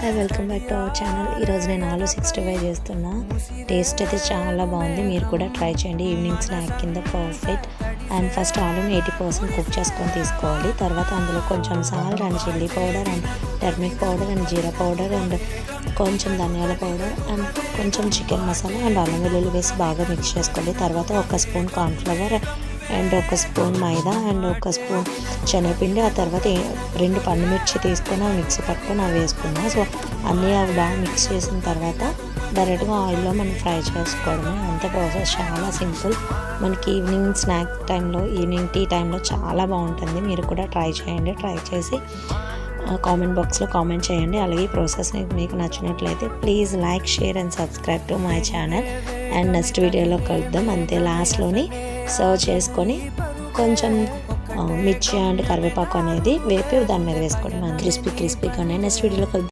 Hi, welcome back to our channel. ఈరోజు నేను ఆలు 65 చేస్తున్నా. టేస్ట్ అయితే చాలా బాగుంది, మీరు కూడా ట్రై చేయండి. ఈవినింగ్ స్నాక్ కింద పర్ఫెక్ట్. అండ్ ఫస్ట్ ఆలుని 80% కుక్ చేసుకొని తీసుకోవాలి. తర్వాత అందులో కొంచెం salt and chilli powder and turmeric powder and jeera powder and కొంచెం ధనియాల పౌడర్ అండ్ కొంచెం చికెన్ మసాలా అండ్ అల్లం వెల్లుల్లి వేసి బాగా మిక్స్ చేసుకోవాలి. తర్వాత 1 spoon cornflour and 1 spoon maida and 1 spoon శనగపిండి. ఆ తర్వాత 2 పండుమిర్చి తీసుకొని అవి మిక్సీ పట్టుకొని అవి వేసుకున్నాం. సో అన్నీ అవి బాగా మిక్స్ చేసిన తర్వాత డైరెక్ట్గా ఆయిల్లో మనం ఫ్రై చేసుకోవడమే. అంతే ప్రాసెస్, చాలా సింపుల్. మనకి ఈవినింగ్ స్నాక్ టైంలో, ఈవినింగ్ టీ టైంలో చాలా బాగుంటుంది. మీరు కూడా ట్రై చేయండి. ట్రై చేసి కామెంట్ బాక్స్లో కామెంట్ చేయండి. అలాగే ఈ ప్రాసెస్ మీకు నచ్చినట్లయితే please like, share and subscribe to my channel. And next వీడియోలో కలుద్దాం. అంతే, లాస్ట్లోని సర్వ్ చేసుకొని కొంచెం మిర్చి అండ్ కరివేపాకు అనేది వేపి దాని మీద వేసుకోవడం. క్రిస్పీగా ఉన్నాయి. నెక్స్ట్ వీడియోలో కలుద్దాం.